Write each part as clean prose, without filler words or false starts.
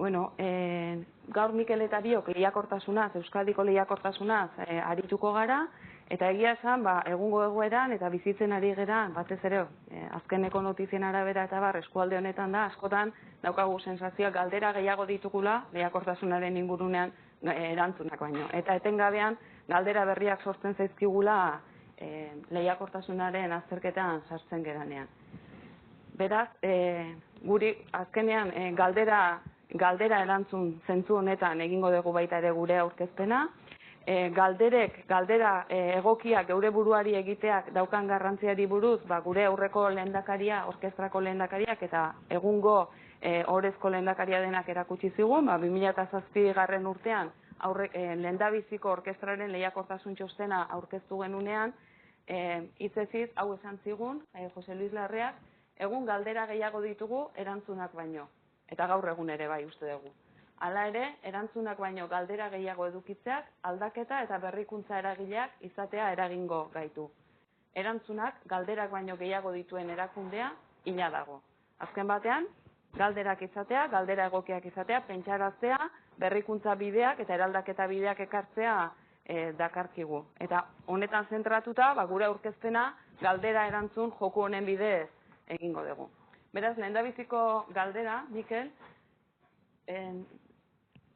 Bueno, gaur Mikel eta biok lehiakortasunaz, Euskadiko lehiakortasunaz arituko gara, eta egia esan, egungo egoeran eta bizitzen ari geran, batez ere, azkeneko notizien arabera eta eskualde honetan da, askotan daukagu sensazioak galdera gehiago ditugula lehiakortasunaren ingurunean erantzunak baino. Eta etengabean, galdera berriak sortzen zaizkigula lehiakortasunaren azterketan sartzen geranean. Beraz, guri azkenean galdera erantzun zentzu honetan egingo dugu baita ere gure aurkezpena. Galdera egokiak geure buruari egiteak daukan garrantziari buruz, gure aurreko lehendakaria, orkestrako lehendakariak eta egungo orezko lehendakaria denak erakutsi zigun, 2007 urtean lehendabiziko orkestraren lehiakortasun txostena aurkeztu genunean, hitzeziz hau esan zigun, Jose Luis Larreak, egun galdera gehiago ditugu erantzunak baino. Eta gaur egun ere bai uste dugu. Hala ere, erantzunak baino galdera gehiago edukitzeak, aldaketa eta berrikuntza eragileak izatea eragingo gaitu. Erantzunak galderak baino gehiago dituen erakundea ina dago. Azken batean, galderak izatea, galdera egokiak izatea, pentsaraztea, berrikuntza bideak eta eraldaketa bideak ekartzea dakarkigu. Eta honetan zentratuta, gure aurkezpena galdera erantzun joku honen bidez egingo dugu. Beraz, lehendabiziko galdera, Mikel,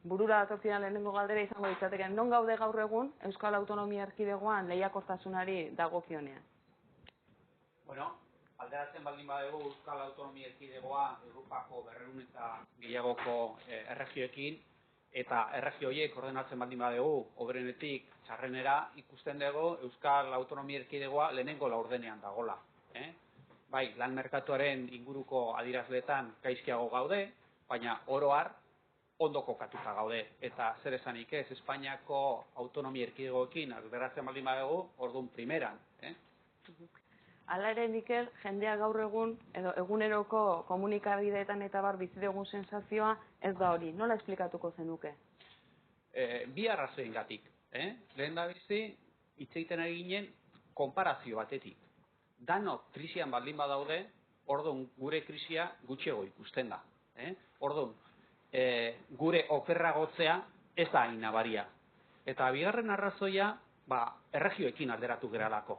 burura datorkidan lehenengo galdera izango ditzateke, non gaude gaur egun Euskal Autonomia Erkidegoan lehiakortasunari dagokionean? Bueno, alderatzen baldin badegu Euskal Autonomia Erkidegoa Europako 200 eta gehiagoko erregioekin, eta erregio horiek ordenatzen baldin badegu hoberenetik txarrenera ikusten dugu Euskal Autonomia Erkidegoa lehenengo laurdenean dagola. Bai, lan merkatuaren inguruko adierazleetan gaizkiago gaude, baina oro har ondo kokatuta gaude. Eta zer esanik ez, Espainiako autonomia erkidegoekin alderatzen baldin badegu, orduan primeran. Hala ere, Mikel, jendea gaur egun, edo eguneroko komunikabideetan eta bizi dugun sensazioa ez da hori. Nola esplikatuko zenuke? Bi arrazoiengatik. Lehendabizi, hitz egiten ari ginen konparazio batetik. Danok krisian baldin badaude, orduan gure krisia gutxiago ikusten da. Orduan, gure okerragotzea ez da hain nabaria. Eta bigarren arrazoia, erregioekin alderatu geralako.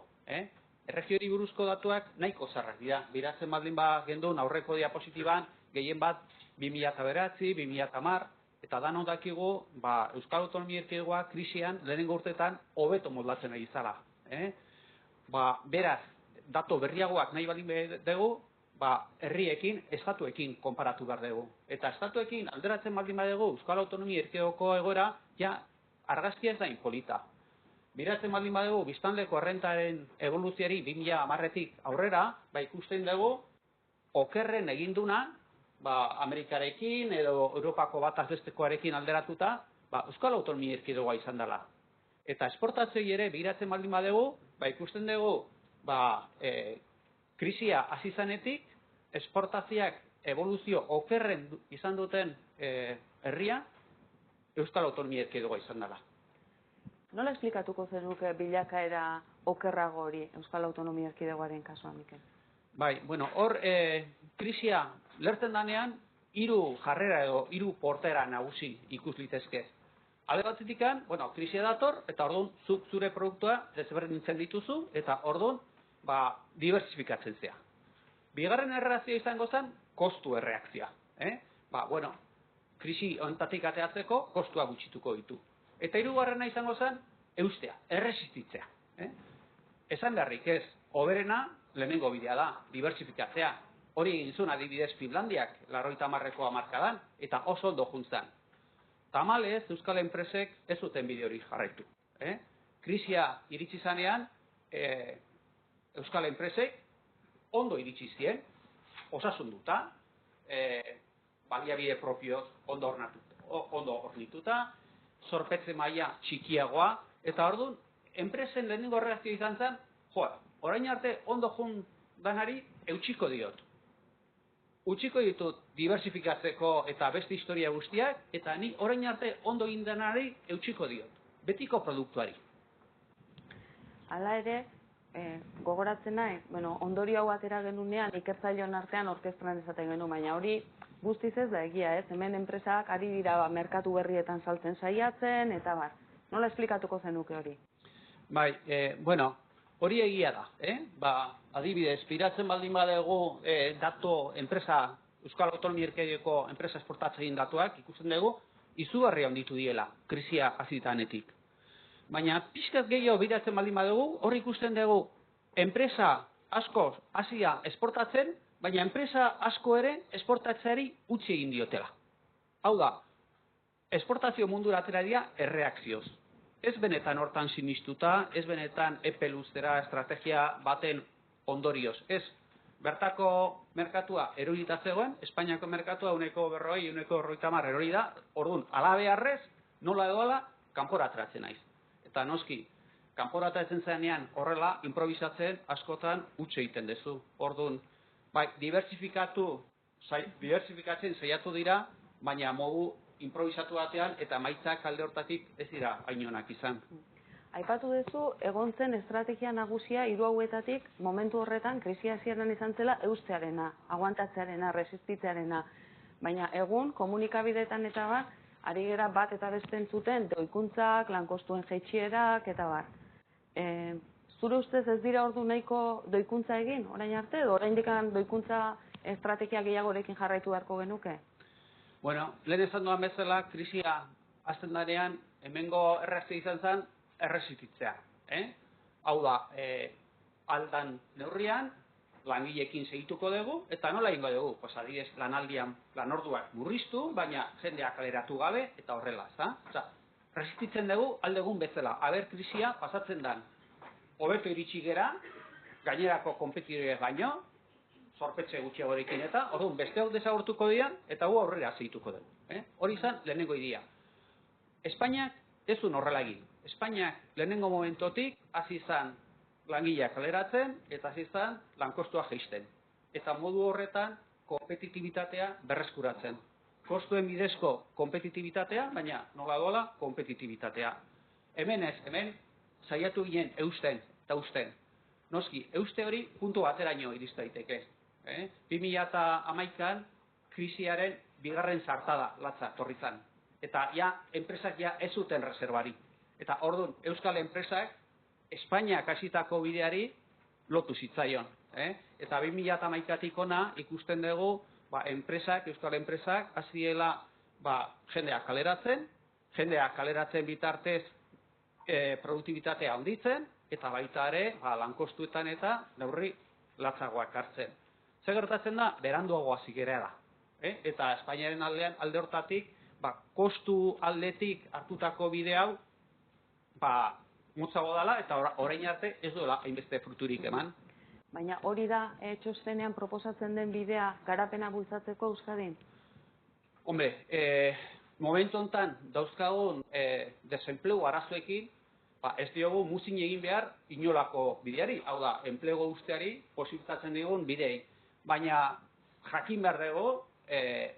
Erregiori buruzko datuak nahiko zarrak dira. Biratzen baldin gendun aurreko diapositiban, gehien bat 2009, 2010, eta danok dakigu Euskal Autonomia Erkidegoa krisian lehenengo urteetan hobeto moldatzen ari zala. Beraz, datu berriagoak nahi baldin dugu, herriekin, estatuekin konparatu behar dugu. Eta estatuekin alderatzen baldin badegu Euskal Autonomia Erkidegoko egoera, argazkia ez da inpolita. Biratzen baldin badegu biztanleko errentaren evoluzioari 2010-tik aurrera, ikusten dugu okerren eginduna, Amerikarekin edo Europako bataz bestekoarekin alderatuta, Euskal Autonomia Erkidegoa izan dela. Eta esportazioi ere biratzen baldin badegu, ikusten dugu krisia hasi zanetik, esportazioak evoluzio okerren izan duten herria, Euskal Autonomia Erkidegoa izan dela. Nola esplikatuko zenuke bilakaera okerrago hori Euskal Autonomia Erkidegoaren kasuan, Mikel? Hor krisia lertzen danean, 3 jarrera edo 3 portera nagusi ikus litezke. Alde batetik, krisia dator, eta orduan zuk zure produktua desberdintzen dituzu, eta orduan diversifikatzen zea. Bigarren erreakzioa izango zen, kostu erreakzioa. Krisi honetatik ateatzeko kostua gutxituko ditu. Eta hirugarrena izango zen, eustea, erresistitzea. Esan beharrik ez, hoberena lehenengo bidea da, diversifikatzea. Hori egin zuen adibidez Finlandiak, 80ko hamarkadan, eta oso ondo juntzan. Tamalez, Euskal enpresek ez zuten bide hori jarraitu. Krisia iritsi zanean, Euskal enpresek ondo iritsi zien, osasunduta, baliabide propioz ondo hornituta, zorpetze maila txikiagoa, eta orduan, enpresen lehenengo reakzioa izan zen, orain arte ondo jun danari eutxiko diot. Utziko ditut diversifikatzeko eta beste historia guztiak, eta ni orain arte ondo egin danari eutxiko diot. Betiko produktuari. Hala ere, gogoratzen nahi, ondorio hau atera genunean, ikertzaileon artean orkestran esaten genuen, baina hori guztiz ez da egia, ez? Hemen enpresak ari dira merkatu berrietan saltzen saiatzen, eta bar. Nola esplikatuko zenuke hori? Bai, bueno, hori egia da, adibidez, piratzen baldin badegu dato enpresa, Euskal Autonomia Erkidegoko enpresa esportatzein datuak ikusten dugu, izugarri handitu diela, krisia hasitanetik. Baina pixkat gehiago biratzen baldin badugu, hori ikusten dugu, enpresa asko hasia esportatzen, baina enpresa asko ere esportatzeari utzi egin diotela. Hau da, esportazio mundura atera dira erreakzioz. Ez benetan hortan sinistuta, ez benetan epe luzera estrategia baten ondorioz. Ez, bertako merkatua erorita zegoen, Espainiako merkatua 140, 150 erori da, orduan, alabeharrez, nola edoala, kanpora ateratzen naiz. Eta noski, kanpora ateratzen zenean horrela, improvisatzen askotan utxe egiten dezu. Orduan, bai, diversifikatzen saiatu dira, baina modu improvisatu batean eta maitzak alde hortatik ez dira hainonak izan. Aipatu duzu, egon zen estrategia nagusia hiru hauetatik momentu horretan krisia hasieran izan zela eustearena, aguantatzearena, resistitzearena. Baina egun komunikabideetan eta bar, ari gera bat eta beste entzuten doikuntzak, lankostuen jaitsierak eta bar. Zure ustez ez dira ordu nahiko doikuntza egin, orain arte, edo oraindik doikuntza estrategia gehiagorekin jarraitu beharko genuke? Bueno, lehen esan duan bezala, krisia hasten danean, hemengo erreakzioa izan zen, erresistitzea. Hau da, aldan neurrian, langileekin segituko dugu, eta nola ingo dugu? Pues adibidez, lanaldian lanorduak murriztu, baina jendeak kaleratu gabe, eta horrela, ezta? Resistitzen dugu aldegun bezala, aber krisia pasatzen dan. Hobeto iritsi gera, gainerako konpetidorek baino, zorpetxe gutxiagorekin eta, orduan, beste hau desagortuko dira, eta gu aurrera segituko dugu. Hori izan, lehenengo idea. Espainiak ez du horrela egin. Espainiak lehenengo momentotik hasi izan langileak kaleratzen, eta hasi izan lankostua jaisten. Eta modu horretan, kompetitibitatea berreskuratzen. Kostuen bidezko kompetitibitatea, baina nola doala kompetitibitatea. Hemen saiatu ginen eusten eta usten. Noski, euste hori puntu bateraino irista daiteke. 2011an krisiaren bigarren sartada latza torri zan. Eta enpresak ez zuten reservari. Eta orduan, euskal enpresak Espainiak hasitako bideari lotu zitzaion. Eta 2011tik ona ikusten dugu euskal enpresak hasiela jendeak kaleratzen bitartez produktibitatea handitzen, eta baita ere lankostuetan eta neurri latzagoak hartzen. Zer gertatzen da? Beranduago hasi gera da. Eta Espainiaren alde hortatik, kostu aldetik hartutako bide hau motzago dela, eta orain arte ez duela hainbeste fruturik eman. Baina hori da txostenean proposatzen den bidea garapena bultzatzeko Euskadin? Hombre, momentu honetan dauzkagun desenplegu arazoekin, ez diogu muzin egin behar inolako bideari, hau da, enplego usteari posibilitatzen digun bidei. Baina jakin behar dugu,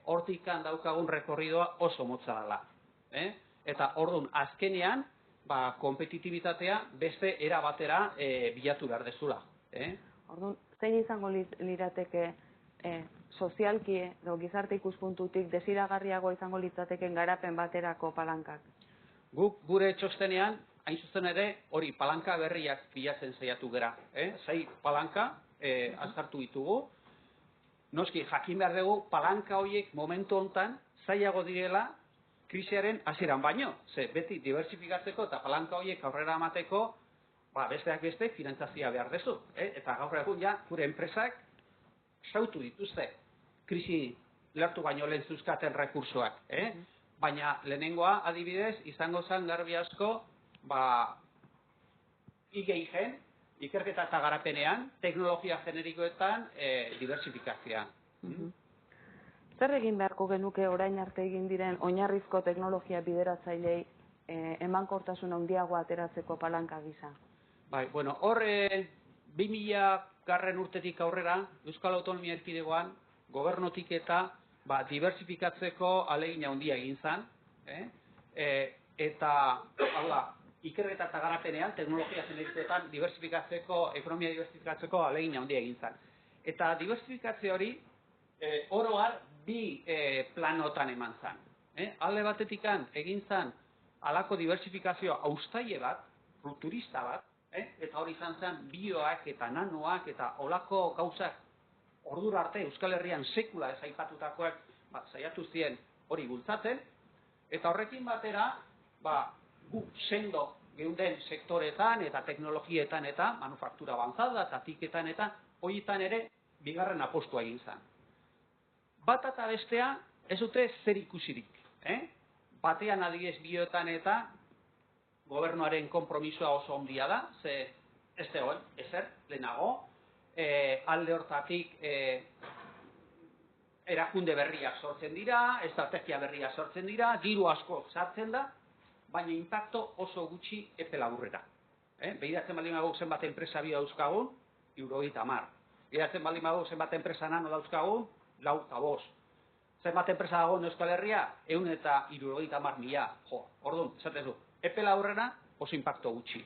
hortikan daukagun rekorridoa oso motza dela. Eta orduan, azkenean, kompetitibitatea beste era batera bilatu behar dezula. Orduan, zein izango lirateke sozialki edo gizarte ikuspuntutik desiragarriago izango litzateken garapen baterako palankak? Guk gure txostenean, hain zuzen ere, hori palanka berriak bilatzen saiatu gera. Sei palanka azkartu ditugu. Noski, jakin behar dugu, palanka horiek momentu hontan zailago direla krisiaren hasieran baino. Beti diversifikatzeko eta palanka horiek aurrera emateko, besteak beste finantzazioa behar dezu. Eta gaur egun gure enpresak sautu dituzte krisi lertu baino lehen zuzkaten rekursoak. Baina lehenengoa adibidez izango zen garbi asko IGIgen, ikerketa eta garapenean, teknologia generikoetan diversifikazioa. Zer egin beharko genuke orain arte egin diren oinarrizko teknologia bideratzailei emankortasun handiagoa ateratzeko palanka gisa? Hor 2000 urtetik aurrera, Euskal Autonomia Erkidegoan, gobernutik eta diversifikatzeko ahalegin handia egin zen. Eta, hau da, ikerketa eta garapenean, teknologia generikoetan ekonomia diversifikatzeko ahalegin handia egin zen. Eta diversifikazio hori, oro har, bi planotan eman zen. Alde batetikan egin zen halako diversifikazioa austaile bat, rupturista bat, eta hori izan zen bioak eta nanoak eta olako gauzak ordura arte Euskal Herrian sekula ez aipatutakoak saiatu ziren hori bultzatzen, eta horrekin batera gu sendo geunden sektoretan eta teknologietan eta manufaktura avanzada eta tiketan eta horietan ere bigarren apostua egin zen. Bat eta bestea ez dute zer ikusirik. Batean adibidez bioetan eta gobernuaren konpromisoa oso handia da, ze ez zegoen, ezer, lehenago, alde hortatik erakunde berriak sortzen dira, estrategia berriak sortzen dira, diru asko sartzen da, baina impacto oso gutxi epe laburrera. Begiratzen baldin badugu zenbat enpresa bio dauzkagun, 70. Begiratzen baldin badugu zenbat enpresa nano dauzkagun, 4 Zenbat enpresa dagoen Euskal Herria, 170.000. Orduan, esaten du, epe laburrera oso impacto gutxi.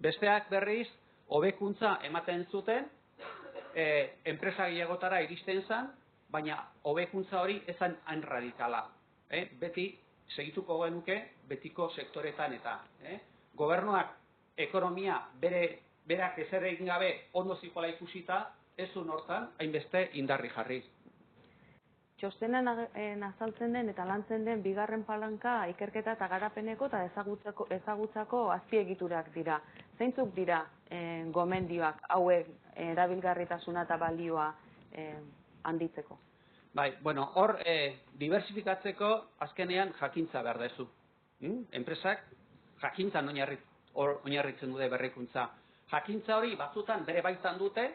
Besteak berriz, hobekuntza ematen zuten, enpresa gehiagotara iristen zen, baina hobekuntza hori ez zen hain radikala. Beti segituko genuke betiko sektoretan eta. Gobernuak ekonomia berak ezer egin gabe ondo zikola ikusita, ez zuen hortan hainbeste indarri jarri. Txostenan azaltzen den eta lantzen den bigarren palanka ikerketa eta garapeneko eta ezagutzako azpiegiturak dira. Zeintzuk dira gomendioak hauek erabilgarritasuna eta balioa handitzeko? Hor diversifikatzeko azkenean jakintza behar dezu. Enpresak jakintzan oinarritzen dute berrikuntza. Jakintza hori batzutan bere baitan dute,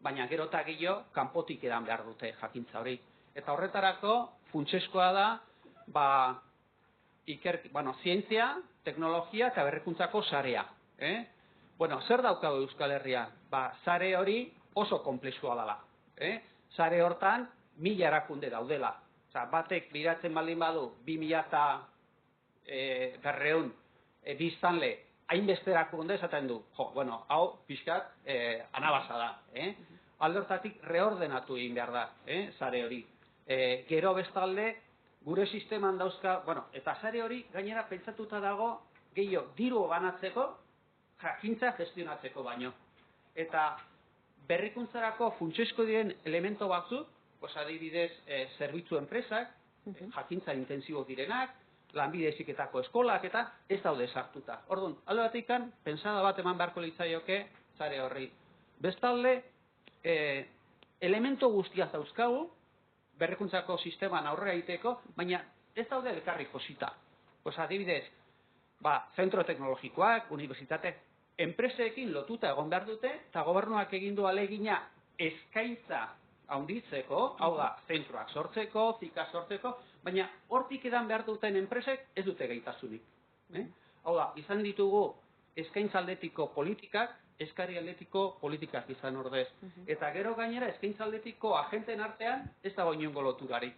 baina gero eta gehiago kanpotik edan behar dute jakintza hori. Eta horretarako funtsezkoa da zientzia, teknologia eta berrikuntzako sarea. Zer daukagu Euskal Herria? Sare hori oso konplexua dela. Sare hortan 1000 erakunde daudela. Batek biratzen baldin badu 2.200 biztanle hainbeste erakunde esaten du. Hau pixkat anabasa da. Alde hortatik reordenatu egin behar da sare hori. Gero bestalde, gure sisteman dauzka, eta sare hori gainera pentsatuta dago gehiago diru banatzeko, jakintza gestionatzeko baino. Eta berrikuntzarako funtsezko diren elemento batzuk, adibidez zerbitzu enpresak, jakintza intensibo direnak, lanbide heziketako eskolak eta ez daude sartuta. Orduan, alde batikan, pentsada bat eman beharko litzaioke sare horri. Bestalde, elemento guztiak dauzkagu, berrikuntzako sisteman aurrera egiteko, baina ez daude elkarri josita. Adibidez, zentro teknologikoak, unibertsitate, enpreseekin lotuta egon behar dute, eta gobernuak egin du ahalegina eskaintza handitzeko, hau da, zentroak sortzeko, zikak sortzeko, baina hortik edan behar duten enpresek ez dute gaitasunik. Hau da, izan ditugu eskaintza aldetiko politikak, eskari aldetiko politikak izan ordez. Eta gero gainera eskaintza aldetiko agenten artean ez dago inongo loturarik.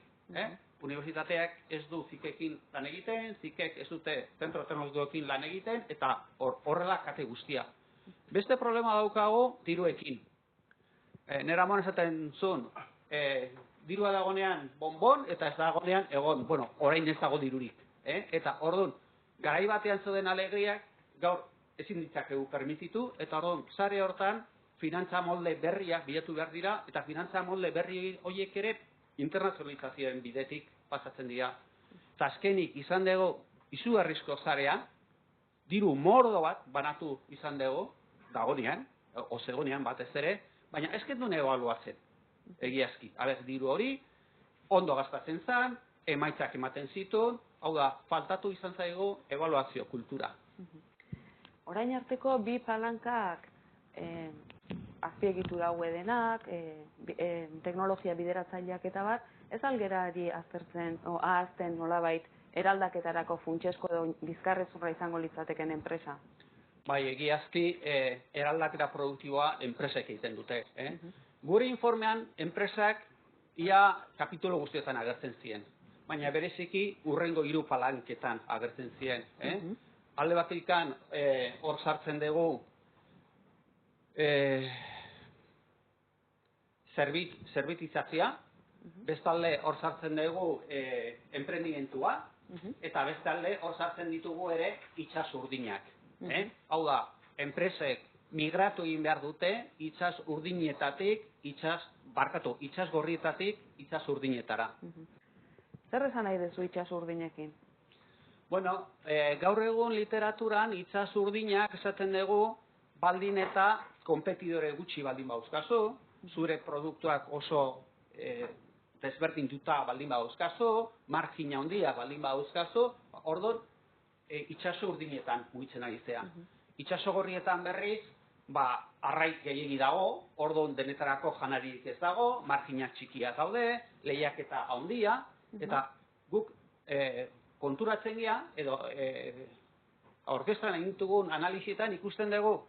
Unibertsitateak ez du zikekin lan egiten, zikek ez dute zentro teknologikoekin lan egiten, eta horrela kate guztia. Beste problema daukago diruekin. Nera moan esaten zuen, dirua dagonean bonbon eta ez dagonean egon. Orain ez dago dirurik. Eta orduan, garai batean zoden alegriak, gaur ezin ditzakegu permititu, eta orduan, sare hortan, finantza molde berriak bilatu behar dira, eta finantza molde berri horiek ere internazionalizazioen bidetik pasatzen dira. Eta azkenik izan dugu izugarrizko sarea, diru mordo bat banatu izan dugu, dagonean, ozegonean batez ere, baina ez kendu ebaluatzen, egiazki. Diru hori, ondo gastatzen zen, emaitzak ematen zituen, hau da, faltatu izan zaigu ebaluazio kultura. Orain arteko bi palankak azpiegitura hauedenak, teknologia bideratzaileak eta bat, ez algerari ahazten nolabait eraldaketarako funtsezko edo bizkarrezurra izango litzateken enpresa? Egiazki eraldaketa produktiboa enpresek egiten dute. Gure informean enpresak ia kapitulo guztietan agertzen ziren, baina bereziki hurrengo 3 palanketan agertzen ziren. Alde batekan hor sartzen dugu zerbitzatzea, bestalde hor sartzen dugu enprendimentua, eta bestalde hor sartzen ditugu ere itsas urdinak. Hau da, enpresek migratu egin behar dute itsas urdinetatik, itsas gorrietatik itsas urdinetara. Zer esan nahi duzu itsas urdinekin? Bueno, gaur egun literaturan itsas urdinak esaten dugu baldin eta konpetidore gutxi baldin bauzkazu, zure produktuak oso desberdintuta baldin bauzkazu, margina handia baldin bauzkazu, orduan itsaso urdinetan mugitzen ari zea. Itsaso gorrietan berriz, arrai gehiegi dago, orduan denetarako janaririk ez dago, marginak txikiak daude, lehiaketa handia, eta guk konturatzen gea, edo orkestran egin dugun analizietan ikusten dugu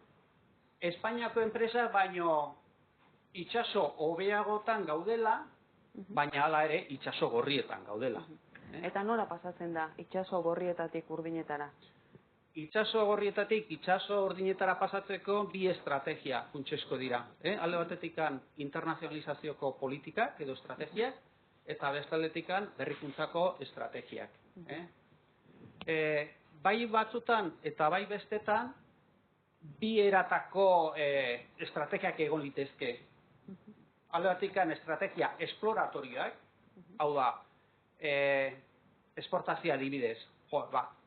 Espainiako enpresa baino itsaso hobeagotan gaudela, baina hala ere itsaso gorrietan gaudela. Eta nora pasatzen da itsaso gorrietatik urdinetara? Itsaso gorrietatik itsaso urdinetara pasatzeko bi estrategia funtsezko dira. Alde batetikan internazionalizazioko politikak edo estrategiak, eta bestaletikan berrikuntzako estrategiak. Bai batzutan eta bai bestetan bi eratako estrategiak egon litezke. Alde batetikan estrategia esploratoriak, hau da, esportazioa adibidez.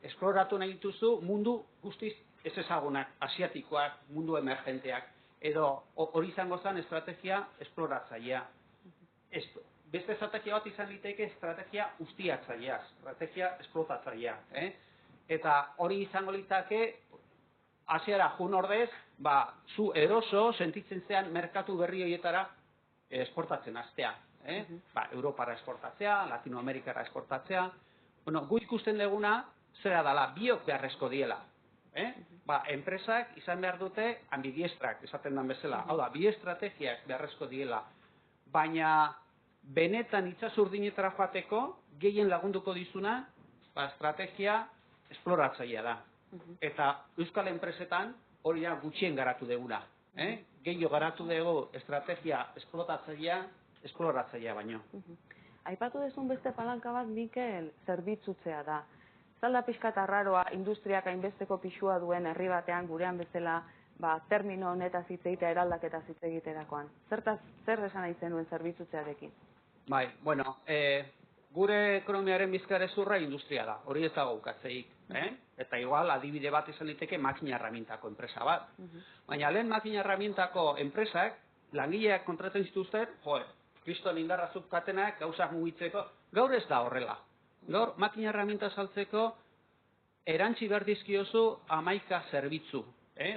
Esploratu nahi dituzu mundu guztiz ez ezagunak, asiatikoak, mundu emergenteak, edo hori izango zen estrategia esploratzailea. Beste estrategia bat izan liteke estrategia ustiatzailea, estrategia esplotatzailea. Eta hori izango litake, hasiera jun ordez, zu eroso sentitzen zean merkatu berri horietara esportatzen hastea. Europara esportatzea, Latinoamerikara esportatzea. Gu ikusten duguna, zera dela, biok beharrezko diela. Enpresak izan behar dute ambidiestrak, esaten den bezala. Hau da, bi estrategiak beharrezko diela. Baina benetan itsas urdinetara joateko, gehien lagunduko dizuna, estrategia esploratzailea da. Eta euskal enpresetan hori da gutxien garatu deguna. Gehiago garatu dugu estrategia esploratzailea baino. Aipatu dezun beste palanka bat, Mikel, zerbitzutzea da. Zalda pixkat arraroa, industriak hainbesteko pixua duen herri batean gurean bezala, termino honetaz hitz egitea eraldaketa hitz egiterakoan. Zer esan nahi zenuen zerbitzutzearekin? Gure ekonomiaren bizkarrezurra industria da, hori ez dago ukatzeik. Eta igual, adibide bat izan liteke makina herramientako enpresa bat. Baina lehen makina herramientako enpresak, langileak kontratzen zituzten, kriston indarra zupkatenak, gauzak mugitzeko, gaur ez da horrela. Gaur, makina herramienta saltzeko, erantzi behar dizkiozu 11 zerbitzu.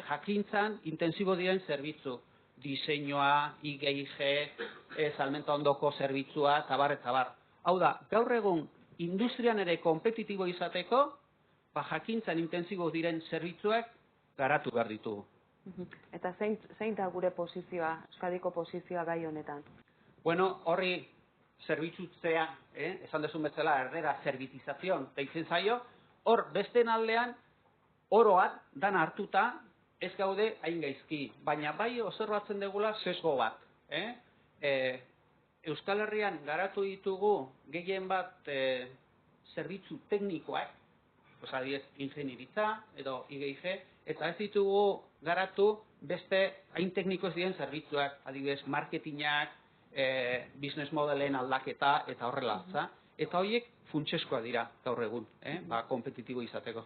Jakintzan, intensibo diren zerbitzu. Diseinua, IGIG, salmenta ondoko zerbitzua, tabar. Hau da, gaur egun industrian ere kompetitibo izateko, jakintzan intensibo diren zerbitzuak garatu behar ditugu. Eta zein da gure posizioa, Euskadiko posizioa gai honetan? Horri zerbitzutzea, esan dezun bezala, erdera zerbitizazion deitzen zaio, hor besteen aldean, oroat, dana hartuta, ez gaude hain gaizki, baina bai observatzen degula sesgo bat. Euskal Herrian garatu ditugu gehien bat zerbitzu teknikoak, adibidez ingenieritza edo IGIG, eta ez ditugu garatu beste hain tekniko ez diren zerbitzuak, adibidez marketingak, business modelen aldaketa eta horrela. Eta horiek funtsezkoak dira gaur egun, kompetitibo izateko.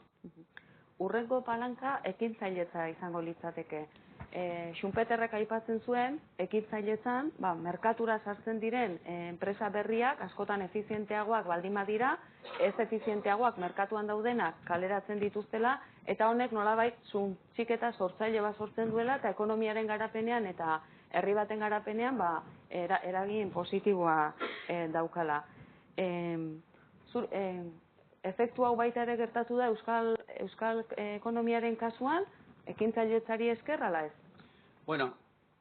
Hurrengo palanka ekintzailetza izango litzateke. Schumpeterrek aipatzen zuen, ekintzailetzan, merkatura sartzen diren enpresa berriak askotan efizienteagoak baldin badira, ez efizienteagoak merkatuan daudenak kaleratzen dituztela, eta honek nolabait suntxiketa sortzaile bat sortzen duela, eta ekonomiaren garapenean eta herri baten garapenean eragin positiboa daukala. Efektu hau baita ere gertatu da euskal ekonomiaren kasuan, ekintzailetzari esker, ala ez?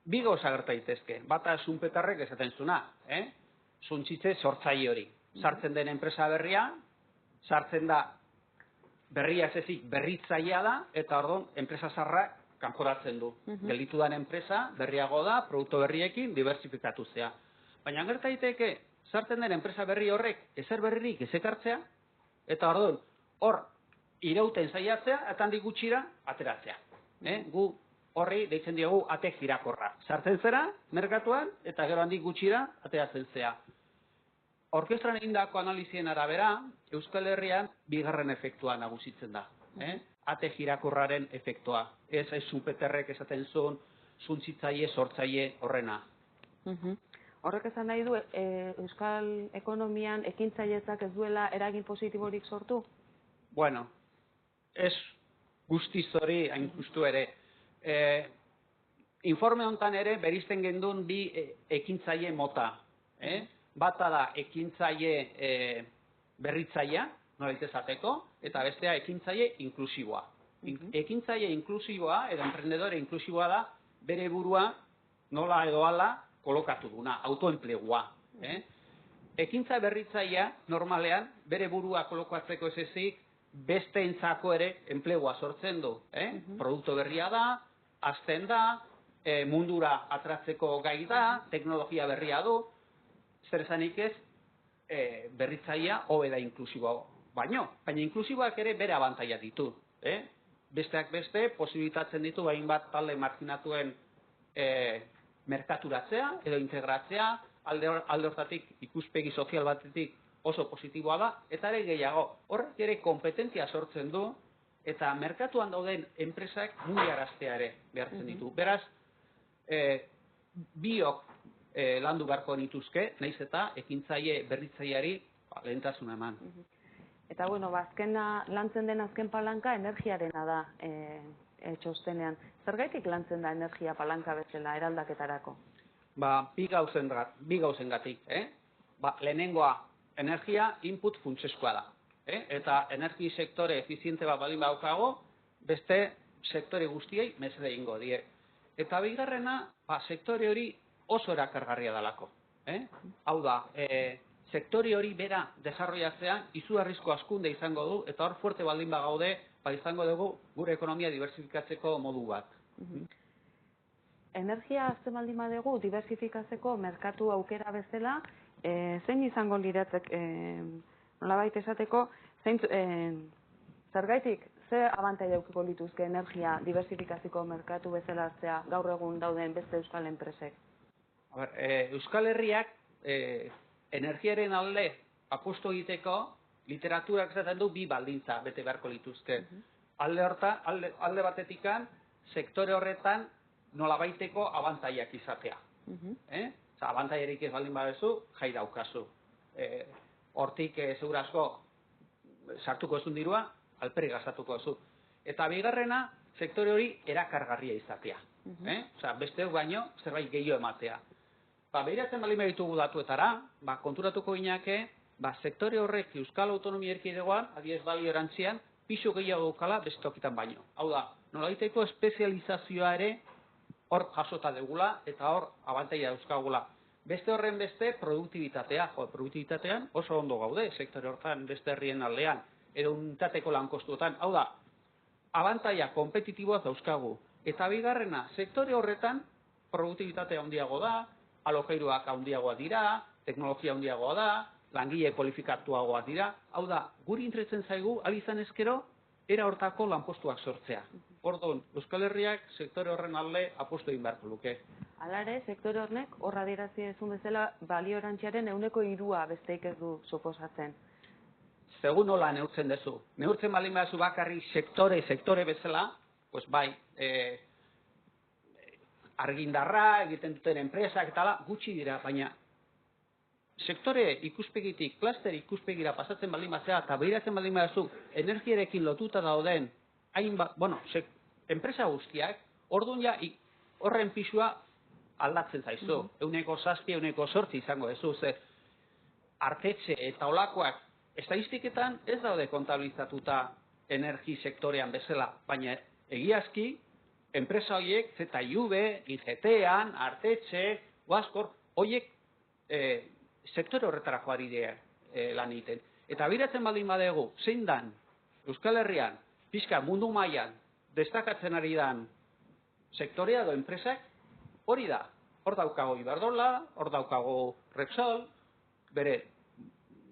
Bi gauza gerta daitezke. Bata Schumpeterrek esaten zuna, suntsitze sortzaile hori. Sartzen den enpresa berria, sartzen da berria ez ezik berritzailea da, eta orduan enpresa zaharrak kanporatzen du. Gelditu den enpresa berriago da, produktu berriekin diversifikatu zea. Baina gerta daiteke sartzen den enpresa berri horrek ezer berririk ez ekartzea, eta orduan, hor irauten saiatzea, eta handik gutxira ateratzea. Gu horri deitzen diogu ate girakorra. Sartzen zera, merkatuan, eta gero handik gutxira ateratzen zea. Orkestran egindako analizien arabera, Euskal Herrian bigarren efektua nagusitzen da. Ate girakorraren efektua. Ez Schumpeterrek esaten zuen, suntzitzaile, sortzaile horrena. Horrek esan nahi du, Euskal ekonomian ekintzailetzak ez duela eragin positiborik sortu? Bueno, ez guztiz hori hain justu ere. Informe honetan ere berizten gendun bi ekintzaile mota. Bata da ekintzaile berritzailea, nolait esateko, eta bestea ekintzaile inklusiboa. Ekintzaile inklusiboa, edo emprendedore inklusiboa da, bere burua nola edo hala kolokatu duna, autoenplegua. Ekintza berritzailea, normalean, bere burua kolokatzeko ez ezik, besteentzako ere enplegua sortzen du. Produktu berria da, hazten da, mundura atratzeko gai da, teknologia berria du, zer esanik ez, berritzailea hobe da inklusiboa baina inklusiboak ere bere abantaila ditu. Besteak beste, posibilitatzen ditu hainbat talde marginatuen merkaturatzea edo integratzea, alde hortatik ikuspegi sozial batetik oso positiboa da, eta ere gehiago, horrek ere kompetentzia sortzen du, eta merkatuan dauden enpresak mugiaraztea ere behartzen ditu. Beraz, biok landu beharko nituzke, nahiz eta ekintzaile berritzaileari lehentasuna eman. Eta, bueno, azkena lantzen den azken palanka energiarena da txostenean. Zergaitik lantzen da energia palanka bezala eraldaketarako? Bi gauzengatik. Lehenengoa, energia input funtsezkoa da. Eta energi sektore efiziente bat baldin badaukago, beste sektore guztiei mesede egingo die. Eta bigarrena, sektore hori oso erakargarria dalako. Hau da, sektore hori bera desarrollatzean izugarrizko hazkunde izango du, eta hor fuerte baldin bagaude, izango dugu gure ekonomia diversifikatzeko modu bat. Energia azten baldin badugu diversifikatzeko merkatu aukera bezala, zein izango liratzek, nolabait esateko, zergaitik, ze abantaila edukiko lituzke energia diversifikatzeko merkatu bezala hartzea gaur egun dauden beste euskal enpresek? Euskal Herriak energiaren alde apustu egiteko literaturak esaten du bi baldintza bete beharko lituzke. Alde batetikan, sektore horretan nolabaiteko abantailak izatea. Abantailerik ez baldin baduzu, jai daukazu. Hortik segurazko sartuko ezun dirua, alperrik gastatuko ezu. Eta bigarrena, sektore hori erakargarria izatea. Besteok baino, zerbait gehiago ematea. Behiratzen baldin baditugu datuetara, konturatuko ginake, sektore horrek Euskal Autonomia Erkidegoan, adiez balio erantzian, pisu gehiago daukala beste tokitan baino. Hau da, nolabaiteko espezializazioa ere hor jasota degula eta hor abantaila dauzkagula. Beste horren beste, produktibitatea. Produktibitatean oso ondo gaude, sektore hortan beste herrien aldean, edo unitateko lankostuetan. Hau da, abantaila kompetitiboa dauzkagu. Eta bigarrena, sektore horretan produktibitatea handiago da, alokairuak handiagoa dira, teknologia handiagoa da, langile kualifikatuagoa dira. Hau da, guri interesatzen zaigu, izan ezkero, era hortako lanpostuak sortzea. Orduan, Euskal Herriak sektore horren alde apustu egin beharko luke. Hala ere, sektore horrek horra adierazi ezun bezala balio erantziaren 3% besteik ez du suposatzen. Segun nola neurtzen duzu. Neurtzen baldin baduzu bakarrik sektore bezala, pues bai, argindarra, egiten duten enpresak eta gutxi dira, baina sektore ikuspegitik, klaster ikuspegira pasatzen baldin batzea eta behiratzen baldin baduzu energiarekin lotuta dauden enpresa guztiak, orduan ja horren pisua aldatzen zaizu. 7%, 8% izango duzu. Artetxe eta olakoak estadistiketan ez daude kontabilizatuta energi sektorean bezala, baina egiazki, enpresa horiek, ZIV, IGT-an, Artetxe, Guaskor, horiek sektore horretarako ari dira lan egiten. Eta biratzen baldin badegu, zein dan Euskal Herrian, pixka mundu mailan destakatzen ari dan sektorea edo enpresak, hori da. Hor daukago Iberdrola, hor daukago Repsol, bere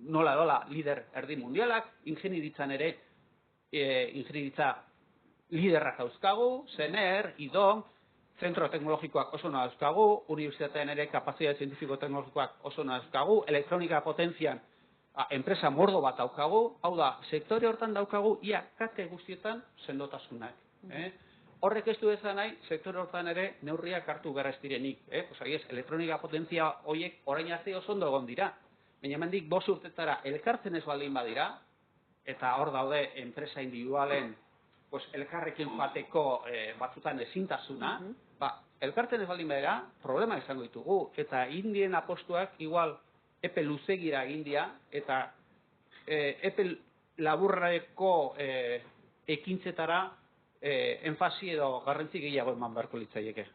nola lider erdi mundialak, ingenieritzan ere, ingenieritza liderrak dauzkagu, Zener, IDOM, zentro teknologikoak oso na dauzkagu, unibertsitatean ere kapazitate zientifiko-teknologikoak oso na dauzkagu, elektronika potentzian enpresa mordo bat daukagu, hau da, sektore hortan daukagu, ia kate guztietan sendotasunak. Horrek ez du ezan nahi, sektore hortan ere neurriak hartu behar ez direnik. Elektronika potentzia horiek orain arte oso ondo egon dira. Baina hemendik 5 urtetara elkartzen ez baldin badira, eta hor daude enpresa individualen elkarrekin joateko batzutan ezintasuna, elkartzen ez baldin badira, problema izango ditugu. Eta indien apostuak igual epe luzegira egin dira, eta epe laburreko ekintzetara enfasi edo garrantzi gehiago eman beharko litzaieke.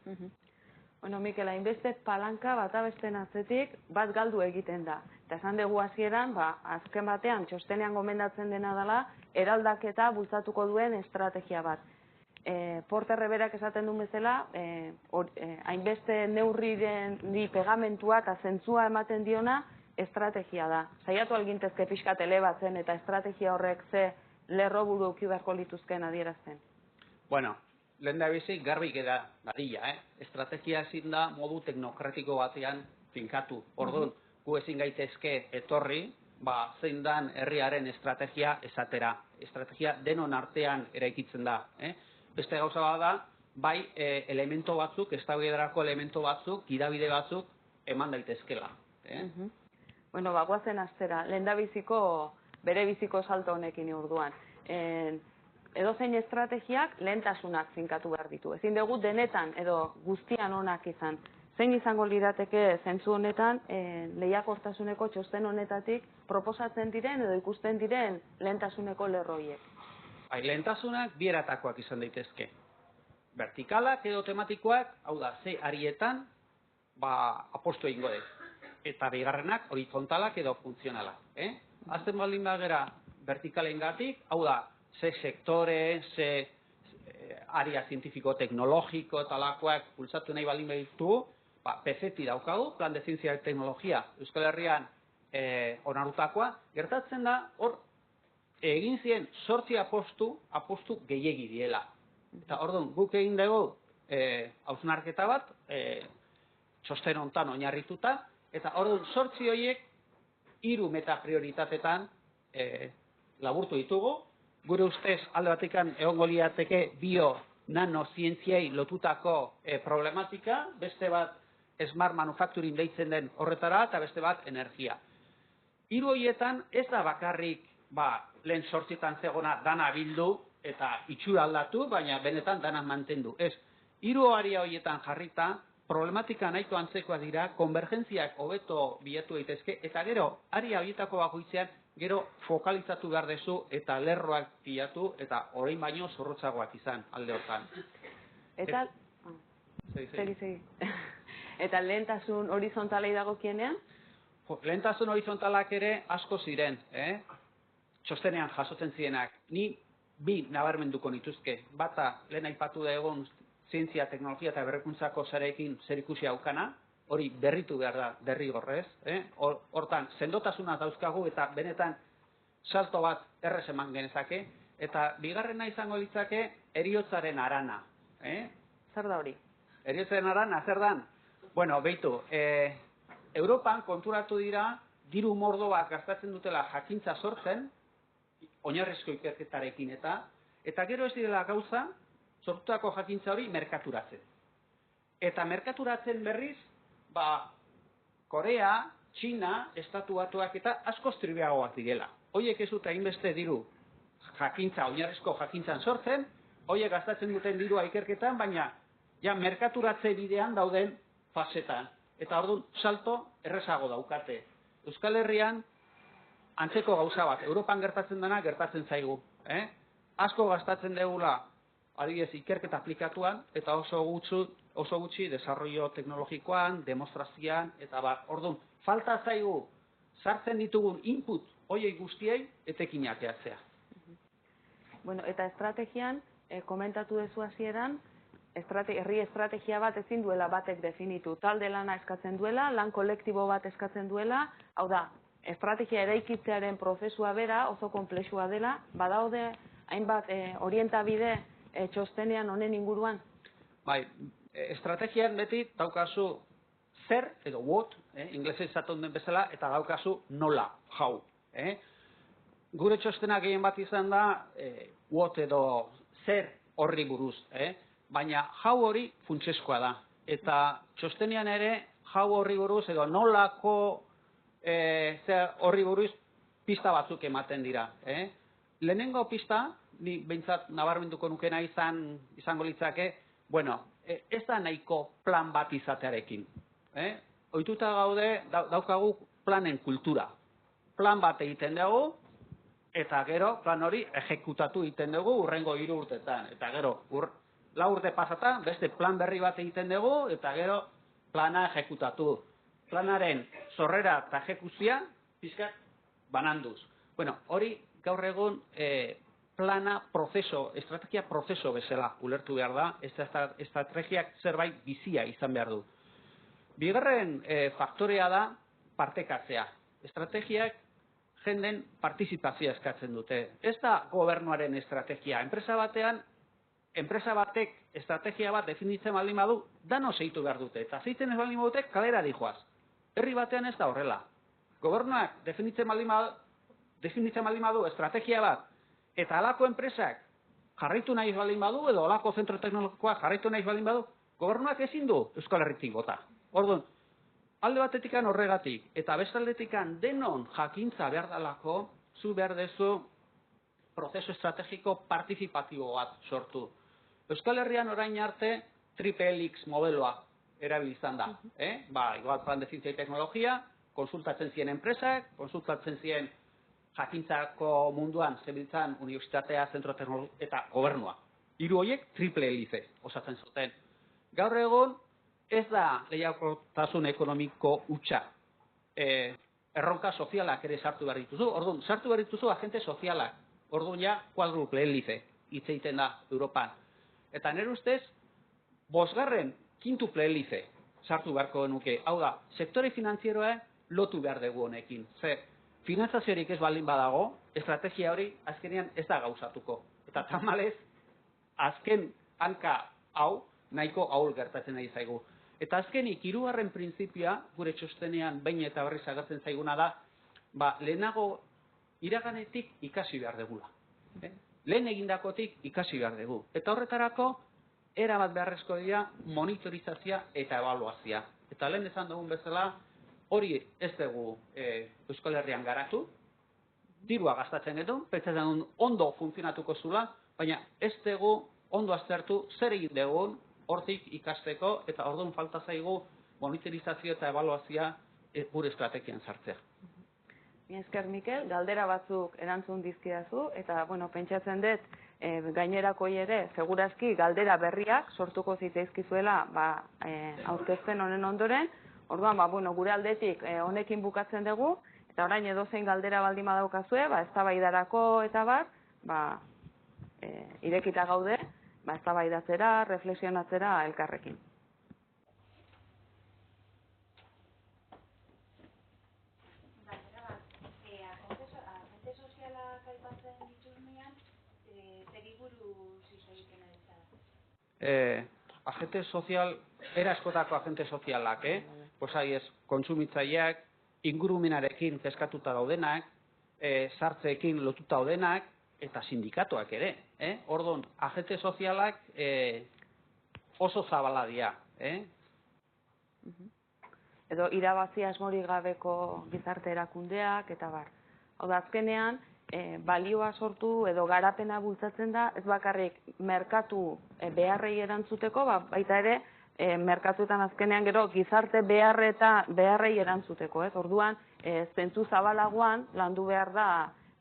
Bueno, Mikel, hainbeste palanka bata besten atzetik bat galdu egiten da. Eta esan dugu hasieran, azken batean, txostenean gomendatzen dena dela, eraldaketa bultzatuko duen estrategia bat. Porter berak esaten duen bezala, hainbeste neurriren pegamentua eta zentzua ematen diona estrategia da. Saiatu algintezke pixkat elebatzen eta estrategia horrek ze lerro buru uki beharko lituzken adierazten. Bueno, lehen da bizi garbi geda badila, estrategia ezin da modu teknokratiko batean finkatu. Orduan, gu ezin gaitezke etorri, zein dan herriaren estrategia esatera. Estrategia denon artean eraikitzen da. Beste gauza bada, bai elemento batzuk, eztabaidarako elemento batzuk, gidabide batzuk eman daitezkela. Bueno, guazen astera, lehendabiziko bere biziko salto honekin orduan. Edozein estrategiak lehentasunak finkatu behar ditu. Ezin dugu denetan edo guztian onak izan. Zein izango lirateke zentzu honetan lehiakortasuneko txosten honetatik proposatzen diren edo ikusten diren lehentasuneko lerroiek? Lehentasunak bi eratakoak izan daitezke. Vertikalak edo tematikoak, hau da, ze arietan apostu egingo dut. Eta bigarrenak horizontalak edo funtzionalak. Azten baldin bagera vertikalengatik, hau da, ze sektore, ze área zientifiko-teknologiko eta lakoak pulsatu nahi baldin behitu, PCT daukagu, Plan de Ciencia y Tecnología Euskal Herrian onarutakoa, gertatzen da, hor, egin ziren 8 apostu gehiegi diela. Eta orduan, guk egin dugu hausnarketa bat, txosten hontan oinarrituta, eta orduan 8 horiek 3 metaprioritatetan laburtu ditugu. Gure ustez, alde batekan egongo lirateke bio-nanozientziei lotutako problematika, beste bat smart manufacturing deitzen den horretara, eta beste bat energia. 3 horietan ez da bakarrik lehen 8etan zegona dana bildu eta itxura aldatu, baina benetan dana mantendu. Ez, 3 aria horietan jarrita, problematika nahiko antzekoa dira, konvergentziak hobeto bilatu daitezke, eta gero, aria horietako bakoitzean, gero fokalizatu behar dezu eta lerroak pilatu eta orain baino zorrotzagoak izan alde hortan. Eta segi. Eta lehentasun horizontalei dagokienean? Lehentasun horizontalak ere asko ziren, txostenean jasotzen zirenak. Ni 2 nabarmenduko nituzke. Bata lehen aipatu da egon zientzia, teknologia eta berrikuntzako sareekin zerikusia daukana. Hori berritu behar da derrigorrez. Hortan, sendotasuna dauzkagu eta benetan salto bat errez eman genezake. Eta bigarrena izango litzake heriotzaren harana. Zer da hori? Heriotzaren harana, zer dan? Bueno, behitu, Europan konturatu dira, diru mordo bat gastatzen dutela jakintza sortzen, oinarrizko ikerketarekin eta gero ez direla gauza, sortutako jakintza hori merkaturatzen. Eta merkaturatzen berriz, Korea, Txina, Estatu Batuak eta askoz tribeagoak direla. Hoiek ez dute hainbeste diru jakintza, oinarrizko jakintzan sortzen, hoiek gastatzen duten dirua ikerketan, baina ja merkaturatze bidean dauden fasetan. Eta orduan salto errezago daukate. Euskal Herrian antzeko gauza bat, Europan gertatzen dena gertatzen zaigu. Asko gastatzen degula, adibidez, ikerketa aplikatuan, eta oso gutxi desarrollo teknologikoan, demostrazioan, eta orduan, falta zaigu sartzen ditugun input hoiei guztiei etekin ateatzea. Bueno, eta estrategian, komentatu dezu hasieran, herri estrategia bat ezin duela batek definitu. Talde lana eskatzen duela, lan kolektibo bat eskatzen duela, hau da, estrategia eraikitzearen prozesua bera oso konplexua dela, badaude hainbat orientabide txostenean honen inguruan? Bai, estrategian beti daukazu zer edo what, inglesez esaten den bezala, eta daukazu nola, how. Gure txostena gehien bat izan da what edo zer horri buruz, baina how hori funtsezkoa da. Eta txostenean ere how horri buruz edo nolako zer horri buruz pista batzuk ematen dira. Lehenengo pista, ni behintzat nabarmenduko nukena izango litzake, bueno, ez da nahiko plan bat izatearekin. Ohituta gaude, daukagu planen kultura. Plan bat egiten dugu, eta gero plan hori ejekutatu egiten dugu hurrengo 3 urtetan. Eta gero, 4 urte pasata, beste plan berri bat egiten dugu, eta gero plana ejekutatu. Planaren sorrera eta ejekuzia, pizkat, bananduz. Bueno, hori gaur egun plana prozeso, estrategia prozeso bezala ulertu behar da, estrategiak zerbait bizia izan behar du. Bigarren faktorea da partekatzea. Estrategiak jenden partizipazioa eskatzen dute. Ez da gobernuaren estrategia. Enpresa batek estrategia bat definitzen baldin badu, dano zeitu behar dute. Eta zeitzen ez baldin badute, kalera dijoaz. Herri batean ez da horrela. Gobernuak definitzen baldin badu estrategia bat, eta halako enpresak jarraitu nahi baldin badu, edo halako zentro teknologikoak jarraitu nahi baldin badu, gobernuak ezin du Euskal Herritik bota. Orduan, alde batetikan horregatik, eta beste aldetikan denon jakintza behar dalako, zu behar dezu prozesu estrategiko partizipatibo bat sortu. Euskal Herrian orain arte triple helix modeloa erabili izan da. Igual plan de ciencia y teknologia, konsultatzen ziren enpresak, konsultatzen ziren jakintzako munduan zebiltzan unibertsitatea, zentro teknologikoa eta gobernua. 3 horiek triple helize osatzen zuten. Gaur egun ez da lehiakortasun ekonomiko hutsa. Erronka sozialak ere sartu behar dituzu. Orduan, sartu behar dituzu agente sozialak. Orduan ja, kuadruple helize hitz egiten da Europan. Eta nire ustez, 5. quintuple helize sartu beharko genuke. Hau da, sektore finantzieroa lotu behar dugu honekin. Finantzaziorik ez baldin badago, estrategia hori azkenean ez da gauzatuko. Eta tamalez, azken hanka hau nahiko ahul gertatzen nahi zaigu. Eta azkenik, 3. printzipioa, gure txostenean behin eta berriz agertzen zaiguna da, lehenago iraganetik ikasi behar degula. Lehen egindakotik ikasi behar dugu. Eta horretarako, erabat beharrezko dira monitorizazioa eta ebaluazioa. Eta lehen esan dugun bezala, hori ez dugu Euskal Herrian garatu, dirua gastatzen edo, pentsatzen ondo funtzionatuko zula, baina ez dugu ondo aztertu zer egin dugun hortik ikasteko, eta orduan falta zaigu monitorizazio eta ebaluazioa gure estrategian sartzea. Esker Mikel, galdera batzuk erantzun dizkidazu, eta pentsatzen dut gainerakoei ere, segurazki galdera berriak sortuko zitzaizkizuela aurkezpen honen ondoren. Orduan, gure aldetik honekin bukatzen dugu, eta orain edozein galdera baldin badaukazue, eztabaidarako eta irekita gaude, eztabaidatzera, reflexionatzera elkarrekin. Agente sozialak aipatzen dituzunean, zeri buruz hitz egiten ari zara? Agente sozial, askotako agente sozialak, kontsumitzaileak, ingurumenarekin kezkatuta daudenak, sartzeekin lotuta daudenak, eta sindikatuak ere. Orduan, agente sozialak oso zabala dira. Edo irabazi asmorik gabeko gizarte erakundeak, eta bar. Hau da, azkenean, balioa sortu edo garapena bultzatzen da, ez bakarrik merkatu beharrei erantzuteko, baita ere, merkatuetan azkenean gero gizarte beharrei erantzuteko. Orduan, zentzu zabalagoan landu behar da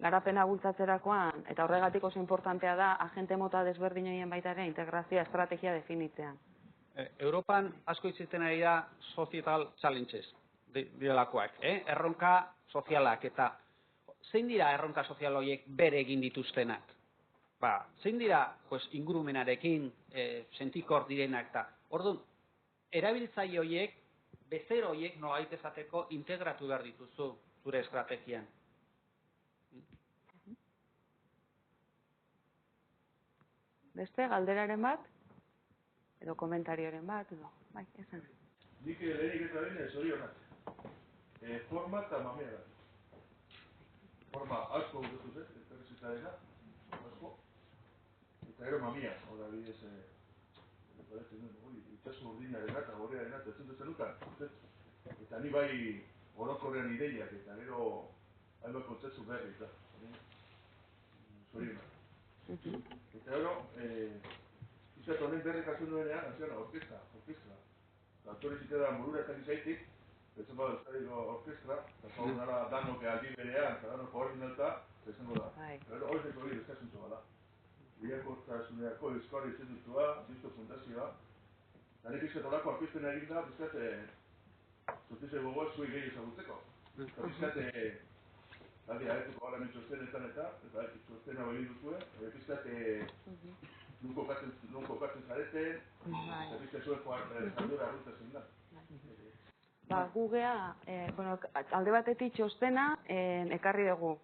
garapena bultzatzerakoan, eta horregatik oso importantea da agente mota desberdinen baita ere integrazioa estrategia definitzean. Europan asko hitz egiten ari da societal challenges direlakoak, erronka sozialak, eta zein dira erronka sozial horiek bere egin dituztenak? zein dira ingurumenarekin sentikor direnak eta, orduan, erabiltzaile horiek, bezero horiek nolabait esateko integratu behar dituzu zure estrategian. Beste, galderaren bat, edo komentarioaren bat, edo, bai, esan. Nik lehenik eta behin zorionak. Forma eta mamea da. Forma asko gutuz, elkarrizita dena, asko. Eta gero mamia, hori bidez, itxasu urdinarena eta gorearena, eta zentu zenukan. Eta ni bai orokorrean ideiak, eta gero hainbat kontzeptu berri, eta zorionak. Eta gero, izat honen berrek azu nuenean, anziana, orkestra. Aktore zitean burura ez dakiz aitik, betzen bada Euskadiko orkestra, eta zaur nara danok aldi berean, eta danok koordinalta, bezango da. Pero hori zeko hori eskasuntzo bada. Biakortasuneako Euskari Institutua, Disto Fundazioa, eta nik izat horako aurkezten egin da, bizkat, zutize gogoa zui gehi ezagutzeko. Eta bizkat, aetuko gara txostenetan eta txostena bali duzue, bizkat, nun kokatzen zareten, eta bizkat zuen jardura arrutazen da. Gugea, alde batetik txostena ekarri dugu.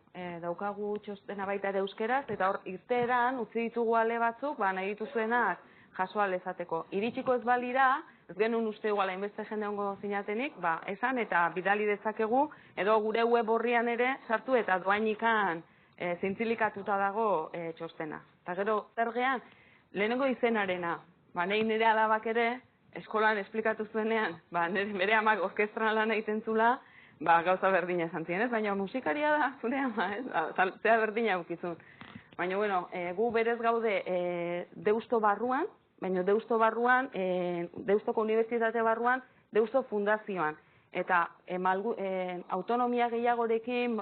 Daukagu txostena baita ere euskeraz, eta hor irteeran utzi ditugu ale batzuk, nahi dituzuenak jaso alezateko. Iritsiko ez balira, ez genuen uste iguala inbeste jende ongo zinatenik, esan eta bidali dezakegu, edo gure web horrian ere sartu eta doainikan zintzilikatuta dago txostena. Eta gero, zer gehan, lehenengo izenarena, nahi nire alabak ere, eskolan esplikatu zuenean, bere amak orkestran lan egiten zula, gauza berdina esan ziren, ez? Baina musikaria da, zure ama, ez? Zea berdina eukizun. Baina, bueno, gu berez gaude Deusto barruan, baina Deustoko unibertsitate barruan, Deusto fundazioan. Eta autonomia gehiagorekin,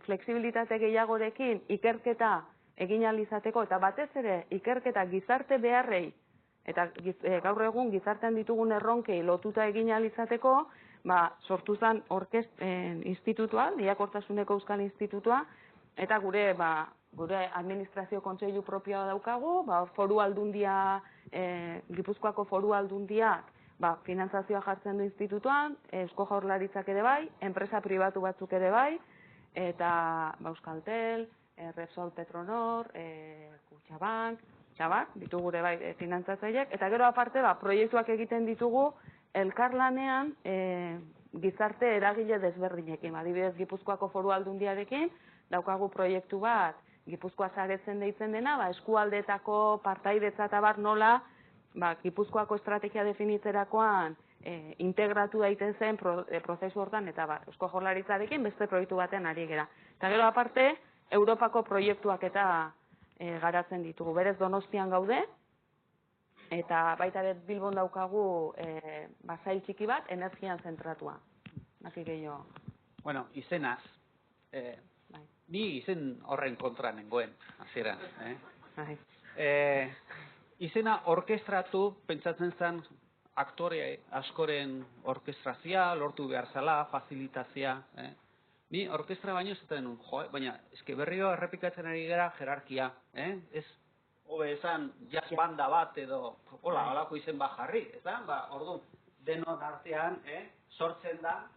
fleksibilitate gehiagorekin, ikerketa egin ahal izateko, eta batez ere ikerketa gizarte beharrei, eta gaur egun gizartean ditugun erronkei lotuta egin ahal izateko, sortu zen institutua, Lehiakortasuneko Euskal Institutua, eta gure administrazio kontseilu propioa daukagu, foru aldundia, Gipuzkoako foru aldundiak finantzazioa jartzen du institutuan, Eusko Jaurlaritzak ere bai, enpresa pribatu batzuk ere bai, eta Euskaltel, Repsol Petronor, Kutxabank, ditu gure bai finantzatzaileak, eta gero aparte proiektuak egiten ditugu elkarlanean gizarte eragile desberdinekin. Adibidez, Gipuzkoako foru aldundiarekin daukagu proiektu bat, Gipuzkoa saretzen deitzen dena, eskualdeetako partaidetza eta bar nola, Gipuzkoako estrategia definitzerakoan integratu daiten zen prozesu hortan, eta Eusko Jaurlaritzarekin beste proiektu baten ari gera. Eta gero aparte, Europako proiektuak eta garatzen ditugu. Berez Donostian gaude, eta baita ere Bilbon daukagu sail txiki bat, energian zentratua. Naki gehiago. Bueno, izenaz. Ni izen horren kontra nengoen, hasieran. Izena orkestratu, pentsatzen zen, aktore askoren orkestrazia, lortu behar zela, facilitazia. Ni orkestra baino zaten nun, baina eske berriro errepikatzen ari gara jerarkia. Ez, hobe esan, jazz banda bat edo, hola, holako izen bat jarri, ez da? Orduan, denon artean, sortzen da,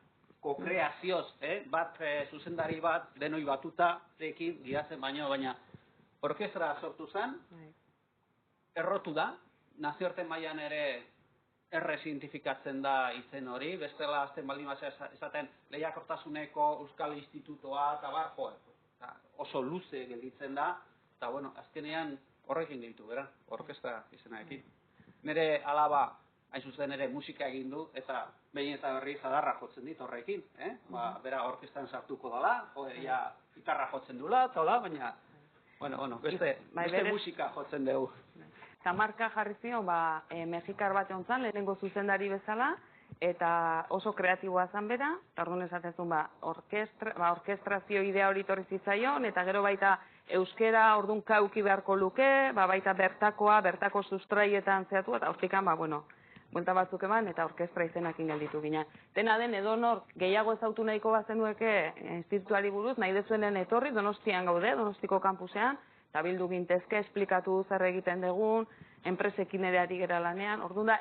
kokreazioz, bat zuzendari bat, denoi batuta, ekin, gidatzen baina orkestra sortu zen, errotu da, nazioarte mailan ere errezientifikatzen da izen hori, bestela azten baldin bat esaten Lehiakortasuneko Euskal Institutoa, eta oso luze gelditzen da, eta bueno, azkenean horrekin gehitu, bera, orkestra izenarekin. Nire alaba, hain zuzen ere musika egin du, eta behin eta berri zadarra jotzen dit horrekin, bera orkestran sartuko dela, gitarra jotzen dula, eta hola, baina, beste musika jotzen dugu. Eta marka jarri zion, mexikar bat egon zan, lehenengo zuzendari bezala, eta oso kreatiboa zan bera, eta orduan esaten zuen, orkestrazio idea hori torri zitzaion, eta gero baita euskera orduan kauki beharko luke, baita bertako sustraietan zehatu, eta hortikan, buelta batzuk eman, eta orkestra izenakin gelditu ginen. Dena den, edonor gehiago ezautu nahiko bazenueke institutuari buruz, nahi dezuenen etorri, Donostian gaude, Donostiko kampusean, eta bildu gintezke, esplikatu zer egiten dugun, enpresekin ere ari gera lanean. Orduan da,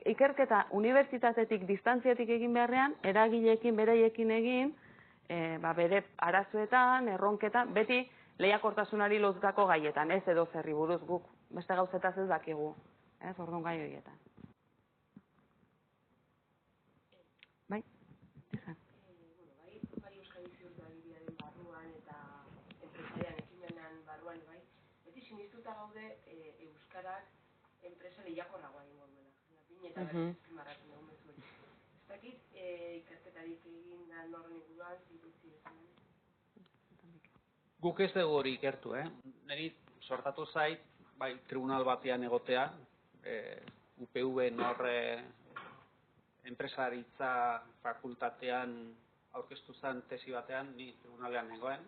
ikerketa unibertsitatetik, distantziatik egin beharrean, eragileekin, beraiekin egin, bere arazoetan, erronketan, beti lehiakortasunari lotutako gaietan, ez edo zerri buruz guk, beste gauzetaz ez dakigu, orduan gai horietan. Bai? Izan. Bai Euskadi ziurtagiriaren barruan eta enpresarian ekimenan barruan, bai, beti sinistuta gaude Euskarak enpresa lehiakorragoa egingo duela. Bine eta berriz marratzen dugu mezu. Ez dakit ikerketarik egin da norren inguruan, zirutzi ezan. Guk ez dugu hori ikertu, Neri sortatu zait, bai, tribunal batean egotea, UPV-en horre enpresaritza fakultatean aurkeztu zen tesi batean, ni tribunalean negoen,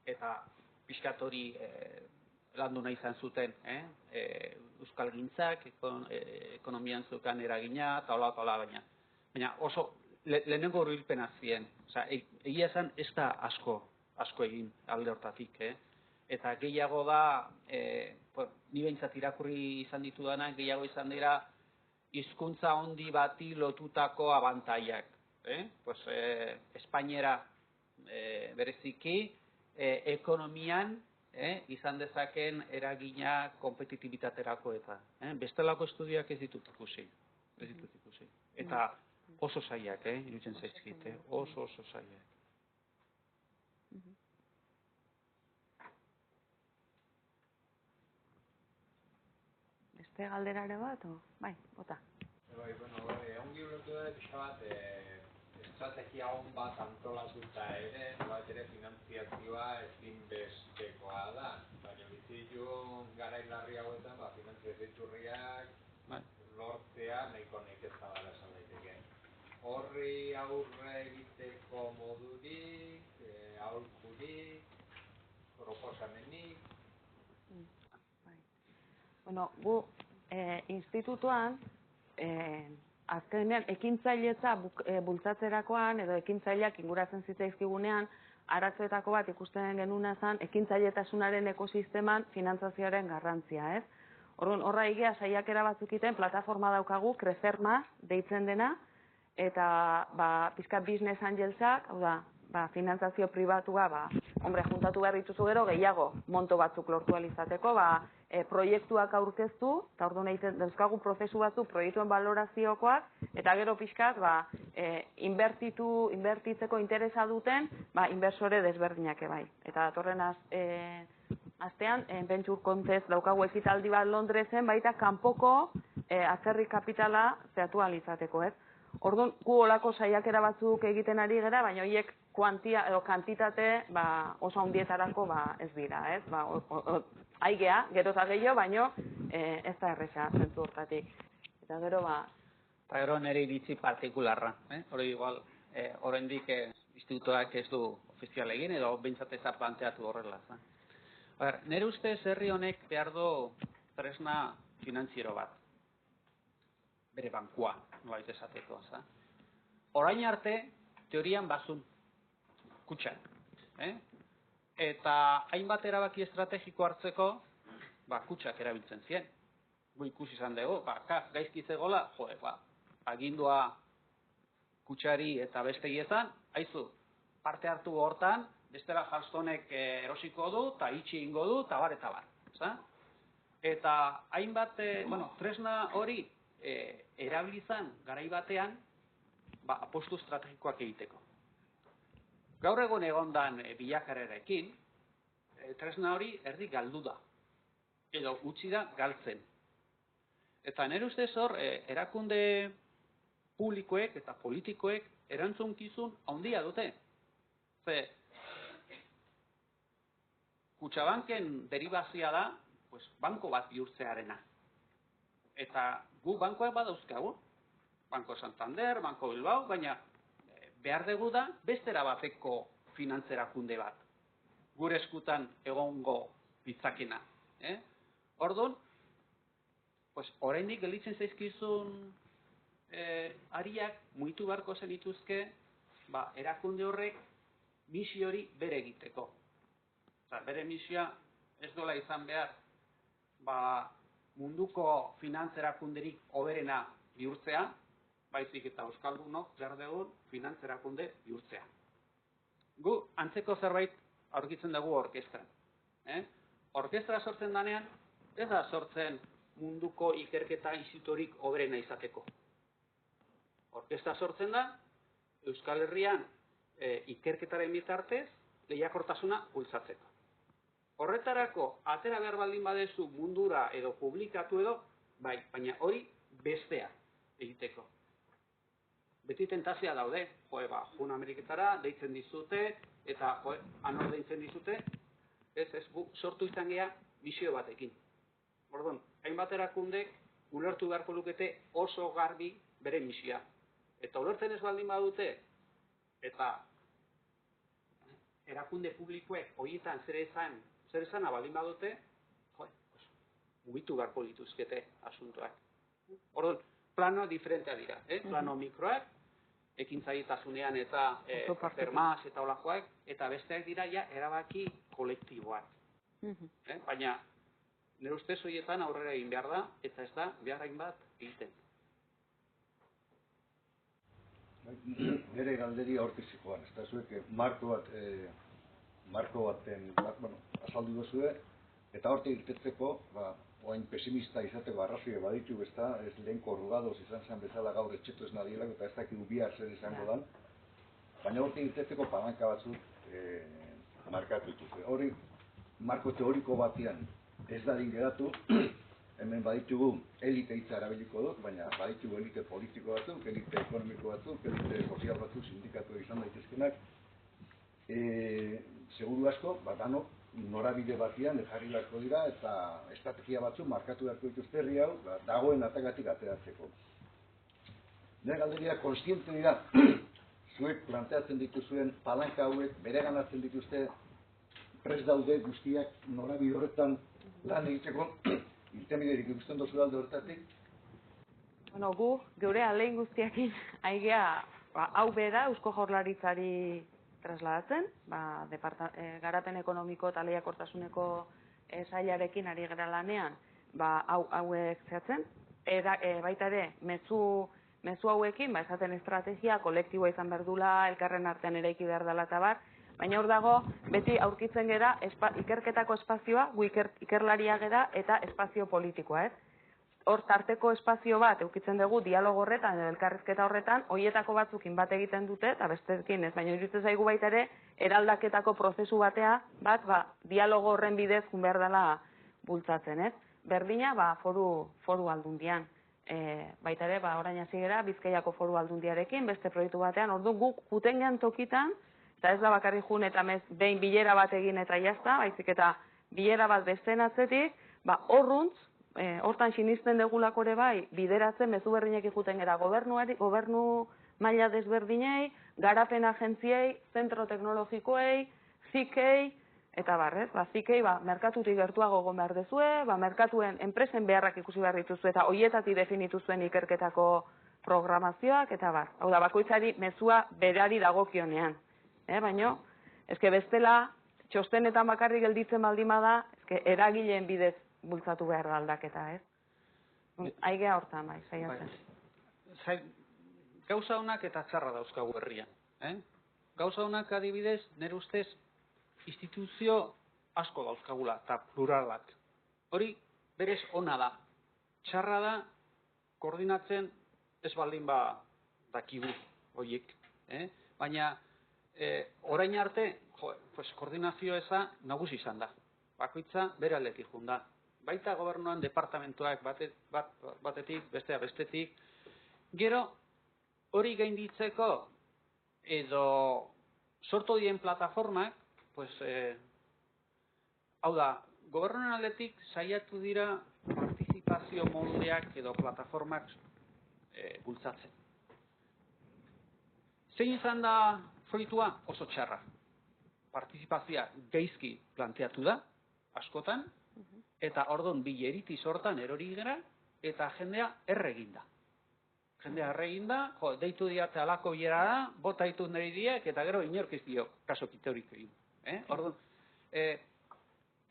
eta pixkat hori landu nahi izan zuten, Euskal Gintzak, ekonomian zeukan eragina, eta hola, baina oso lehenengo hurbilpena zien. Egia esan ez da asko egin alde hortatik, eta gehiago da, ni behintzat irakurri izan ditudanak, gehiago izan dira, hizkuntza handi bati lotutako abantaiak. Espainiera bereziki, ekonomian izan dezaken eragina kompetitibitaterako eta. Bestelako estudioak ez ditut ikusi. Eta oso zailak, iruditzen zaizkit, oso zailak. Beste galderare bat, bai, bota. Ongi ulertu da pixka bat estrategia hon bat antolatuta ere, bat ere finantziazioa ezinbestekoa da. Baina bizitun garai larri hauetan, finantziazio iturriak lortzea nahiko nekeza dara esan daiteke. Horri aurre egiteko modurik, aholkurik, proposamenik. Gu institutuan, azkenean ekintzailetza bultzatzerakoan edo ekintzaileak inguratzen zitzaizkigunean arazoetako bat ikusten genuna zen ekintzailetasunaren ekosisteman finantzazioaren garrantzia, ez? Orduan, horra egia saiakera batzuk iten, plataforma daukagu, Crecerma deitzen dena, eta pizkat business angelsak, hau da, finantzazio pribatua, juntatu behar dituzu gero, gehiago monto batzuk lortu alizateko, proiektuak aurkeztu, eta orduan egiten dauzkagu prozesu batzuk proiektuen valoraziokoak, eta gero pixkat inbertitzeko interesa duten inversore desberdinak bai. Eta datorren astean, Venture Contest daukagu ekitaldi bat Londresen, baita kanpoko atzerri kapitala zehatu alizateko, ez? Orduan, gu olako saiakera batzuk egiten ari gera, baina horiek kuantia edo kantitate oso handietarako ez dira, ez? Aigea, gero eta gehiago, baina ez da erresa zentzu hortatik. Eta gero, Eta gero nire iritzi partikularra, hori igual, oraindik institutoak ez du ofizial egin, edo behintzat eza planteatu horrela. Nire ustez herri honek behar du tresna finantziero bat. Bere bankua, nolait esateko. Orain arte, teorian bazun, kutxan. Eta hainbat erabaki estrategiko hartzeko, kutxak erabiltzen zien. Gu ikusi izan dugu, gaizki zegoela, agindua kutxari eta bestegietan, haizu, parte hartu hortan, bestela Jarstonek erosiko du, eta itxi ingo du, eta bar. Eta hainbat, tresna hori erabilizan garai batean, apostu estrategikoak egiteko. Gaur egon egondan bilakarerekin, tresna hori erdi galdu da, edo utzi da galtzen. Eta nire ustez hor, erakunde publikoek eta politikoek erantzunkizun handia dute. Kutxabanken deribazia da, banko bat bihurtzearena. Eta gu bankoak badauzkagu, Banko Santander, Banko Bilbao, baina behar dugu da bestera bateko finantzerakunde bat. Gure eskutan egongo bitzakena. Orduan, oraindik gelditzen zaizkizun ariak mugitu beharko zenituzke erakunde horrek misio hori bere egiteko. Bere misioa ez dola izan behar munduko finantzerakunderik hoberena bihurtzea, baizik eta euskaldunok behar dugun finantzerakunde bihurtzea. Gu antzeko zerbait aurkitzen dugu orkestran. Orkestra sortzen danean, ez da sortzen munduko ikerketa institutorik hoberena izateko. Orkestra sortzen da, Euskal Herrian ikerketaren bitartez lehiakortasuna bultzatzeko. Horretarako, atera behar baldin badezu mundura edo publikatu edo, bai, baina hori bestea egiteko. Beti tentazioa daude, Jun Ameriketara deitzen dizute, eta anor deitzen dizute, ez sortu izan gea misio batekin. Orduan, hainbat erakundek ulertu beharko lukete oso garbi bere misioa. Eta ulertzen ez baldin badute, eta erakunde publikoek horietan zer esana baldin badute, mugitu beharko lituzkete asuntoak. Orduan, plano diferentea dira, plano mikroak, ekintzailtasunean eta fermaz eta holakoak, eta besteak dira ja erabaki kolektiboak. Baina, nire ustez horietan aurrera egin behar da, eta ez da behar hainbat egiten. Nire galderia aurkezikoan, ez da zuek marko baten azaldu duzue, eta horte irtetzeko, oain pesimista izateko arrazoi baditu, ez lehen korrugadoz izan zen bezala gaur etxetu ez nadielako, eta ez dakigu bihar zer izango dan, baina horte irtetzeko palanka batzuk markatu dituzue. Hori, marko teoriko batean ez dadin geratu, hemen baditugu elite hitza erabiliko dut, baina baditugu elite politiko batzuk, elite ekonomiko batzuk, elite sozial batzuk, sindikatu izan daitezkenak. Seguru asko, danok norabide batean jarri beharko dira eta estrategia batzuk markatu beharko dituzte herri hau dagoen atagatik ateratzeko. Nire galderia konstiente dira, zuek planteatzen dituzuen palanka hauek bereganatzen dituzte prest daude guztiak norabide horretan lan egiteko, irtenbiderik ikusten dozu alde horretatik? Gu, geure ahalegin guztiakin, aigea, hau bera Eusko Jaurlaritzari trasladatzen, garapen ekonomiko eta lehiakortasuneko sailarekin ari gara lanean, hauek zehatzen, baita ere, mezu hauekin, esaten estrategia, kolektiboa izan behar dula, elkarren artean eraiki behar dela eta bar, baina hor dago, beti aurkitzen gera ikerketako espazioa, gu ikerlaria gera eta espazio politikoa, Hor tarteko espazio bat eukitzen dugu dialogo horretan edo elkarrizketa horretan, horietako batzukin bat egiten dute eta besteekin ez, baina iruditzen zaigu baita ere eraldaketako prozesu bat dialogo horren bidez jun behar dela bultzatzen, Berdina foru aldundian. Baita ere, orain hasi gera Bizkaiako foru aldundiarekin, beste proiektu batean, orduan guk jutengean tokitan, eta ez da bakarrik jun eta behin bilera bat egin eta jazta, baizik eta bilera bat besteen atzetik, horruntz, hortan sinisten degulako ere bai, bideratzen mezu berdinek ikuten gara gobernu maila desberdinei, garapen agentziei, zentro teknologikoei, zikei, eta zikei merkatutik gertuago egon behar dezue, merkatuen enpresen beharrak ikusi behar dituzue, eta horietatik definitu zuen ikerketako programazioak, eta hau da, bakoitzari mezua berari dagokionean. Baina, bestela, txostenetan bakarrik gelditzen baldin bada, eragileen bidez bultzatu behar da aldaketa, Aigea hortan, saiatzen. Gauza honak eta txarra dauzkagu herrian. Gauza honak adibidez, nire ustez, instituzio asko dauzkagula eta pluralak. Hori berez ona da. Txarra da, koordinatzen ez baldin dakigu horiek. Baina, orain arte, koordinazio eza nagusi izan da. Bakoitza bere aldetik jun da. Baita gobernuan departamentoak batetik, bestea bestetik. Gero, hori gainditzeko edo sortu dien plataformak, hau da, gobernuan aldetik saiatu dira partizipazio moldeak edo plataformak bultzatzen. Zein izan da fruitua? Oso txarra. Partizipazioa gaizki planteatu da, askotan, eta orduan bileriti sortan erori gara, eta jendea erregin da. Jendea erregin da, deitu diate alako bilera da, bota ditu nire diak, eta gero inork ez dio kaso kitorik egin. Orduan,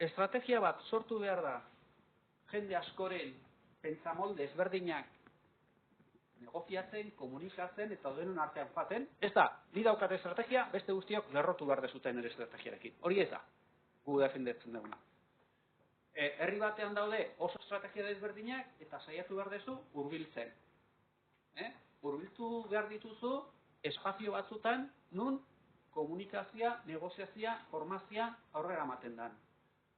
estrategia bat sortu behar da, jende askoren pentsamolde ezberdinak negoziatzen, komunikatzen eta denon artean faten, ez da, ni daukat estrategia, beste guztiok lerrotu behar dezuten ere estrategiarekin. Hori ez da, gu defendetzen duguna. Herri batean daude oso estrategia desberdinak eta saiatu behar dezu hurbiltzen. Hurbiltu behar dituzu espazio batzutan nun komunikazioa, negoziazioa, formazioa aurrera ematen dan.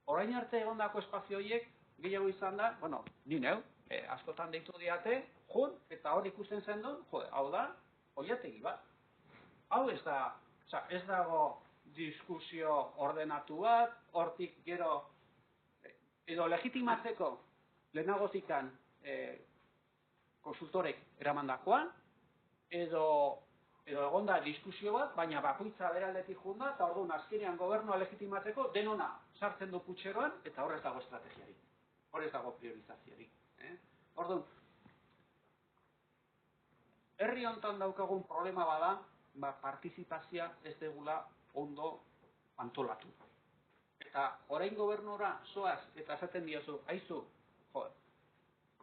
Orain arte egondako espazio horiek gehiago izan da, bueno, ni neu, askotan deitu diate, jun, eta hor ikusten zen duen, hau da, oiategi bat. Hau ez da, ez dago diskusio ordenatu bat, hortik gero, edo legitimatzeko lehenagotikan konsultorek eramandakoan, edo egonda diskusio bat, baina bakoitza beraldetik junda, eta orduan azkenean gobernua legitimatzeko denona sartzen du putxeroan, eta horrez dago estrategiarik. Horrez dago priorizaziorik. Orduan, herri honetan daukagun problema bada, partizipazioa ez degula ondo antolatu. Eta orain gobernura zoaz eta esaten diozu, aizu,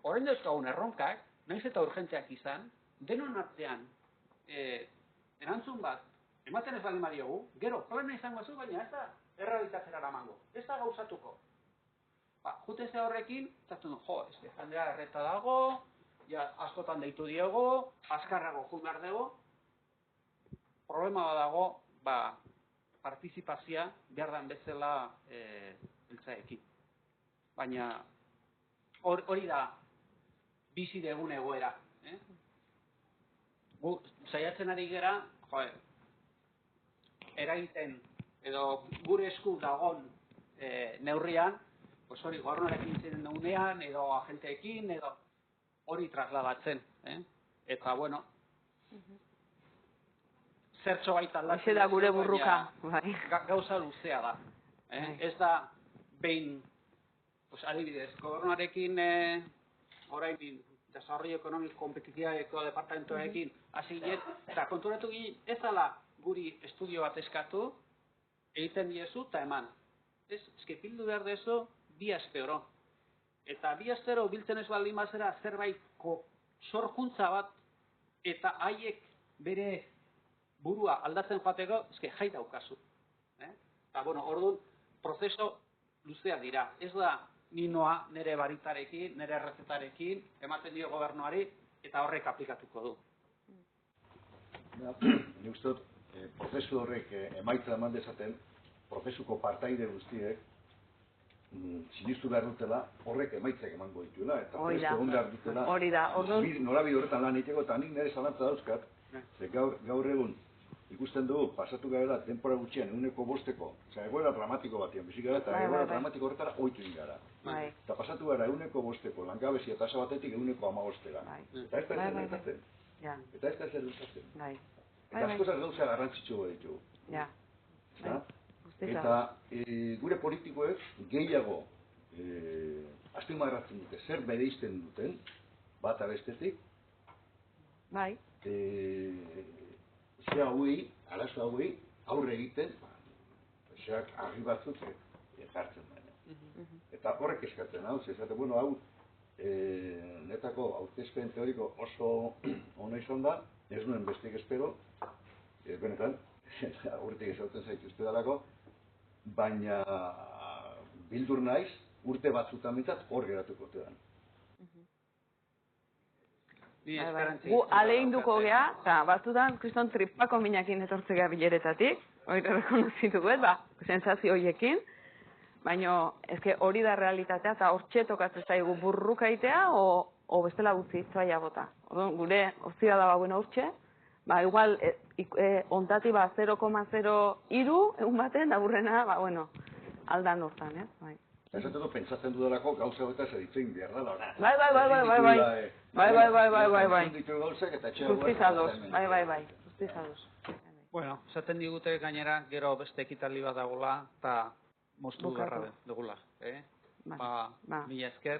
orain dauzkagun erronkak, nahiz eta urgenteak izan, denon artean erantzun bat, ematen ez baldin badiogu, gero, plana izango zu, baina ez da errealitatzera eramango, ez da gauzatuko. Juteze horrekin, zaten du, jendea erreta dago, askotan deitu diogo, azkarrago jun behar dugu, problema badago, partizipazioa behar den bezala eltzaekin. Baina hori da bizi degun egoera. Gu saiatzen ari gera, eragiten edo gure esku dagon neurrian, hori gobernuarekin ziren daunean, edo agenteekin, edo hori trasladatzen. Eta, bueno, zertxo baita aldatzen. Da gure burruka. Gauza luzea da. Ez da, behin, adibidez, gobernuarekin orain desarrollo ekonomiko kompetitiboeko departamentoarekin hasi ginen, eta konturatu ginen, ez dela guri estudio bat eskatu, egiten diezu eta eman. Ez pildu behar dezu, bi astero. Eta bi astero biltzen ez baldin bazera zerbait sorkuntza bat, eta haiek bere burua aldatzen joateko, jai daukazu. Eta, bueno, orduan, prozeso luzeak dira. Ez da, ni noa nire baritarekin, nire errezetarekin, ematen dio gobernuari, eta horrek aplikatuko du. Ni uste dut, prozesu horrek emaitza eman dezaten, prozesuko partaide guztiek, sinistu behar dutela, horrek emaitzak emango dituela, eta presto egon behar dutela, norabide horretan lan egiteko, eta nik nire zalantza dauzkat, gaur egun, ikusten dugu, pasatu garela, denpora gutxian, 1,5, egoera dramatiko batean, bizik gara, eta egoera dramatiko horretara oitu ingara. Eta pasatu gara, 1,5, langabezia tasa batetik 1,15. Eta ez da ez gertatzen. Eta ez da ez gertatzen. Eta askozak gauza garrantzitsu ditugu. Eta gure politikoek gehiago azpimarratzen dute, zer bereizten duten, bat abestetik, zea hauei, arazo hauei, aurre egiten, zeak argi batzuk jartzen baina. Eta horrek eskatzen hau, zezate, bueno, hau, netako aurkezpen teoriko oso ona izan da, ez nuen besteik espero, benetan, aurretik ezauten zaitu espedalako, baina bildur naiz, urte batzutan mitzat hor geratuko tean. Gu aleinduko geha, eta batzutan, kriston tripako minakin etortze geha bileretatik, hori rekonozitu guet, sensazio horiekin, baina hori da realitatea, eta hor txetokatzen zaigu burrukaitea, o bestela gutzi, zoaia bota. Gure, ozira da bauen hortxe, igual, ontati 0,03 egun baten, da burrena, aldan hortan, ez? Esaten du, pentsatzen dudalako gauza eta zeditzen behar da, Bai. Justizados. Bueno, esaten digute gainera, gero beste ekitaldi bat dagoela, eta moztu garra dugula. Mila esker.